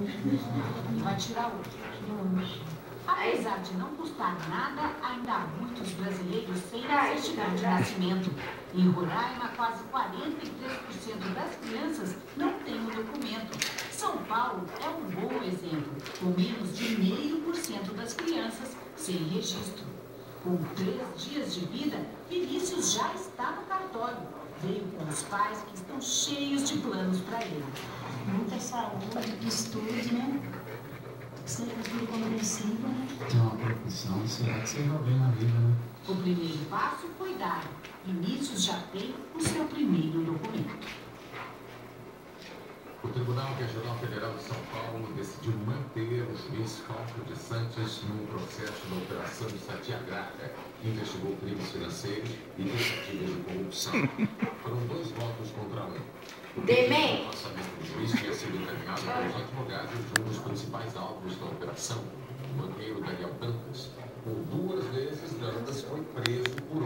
E vai tirar outro. Apesar de não custar nada, ainda há muitos brasileiros sem certidão de nascimento. Em Roraima, quase 43% das crianças não têm o documento. São Paulo é um bom exemplo, com menos de 0,5% das crianças sem registro. Com 3 dias de vida, Vinícius já está no cartório. Veio com os pais que estão cheios de planos para ele. Muita saúde, estudo, né? Ser futuro compreensivo, né? Tem uma profissão, será que você vai bem na vida, né? O primeiro passo foi dado. Vinícius já tem o seu primeiro documento. O Tribunal Regional Federal de São Paulo decidiu manter o juiz Fausto de Santos no processo da Operação Satyagraha, que investigou crimes financeiros e tentativas de corrupção. Foram 2 votos contra 1. O afastamento do juiz tinha sido encaminhado pelos advogados de um dos principais alvos da operação, o banqueiro Daniel Dantas. Por 2 vezes, Dantas foi preso por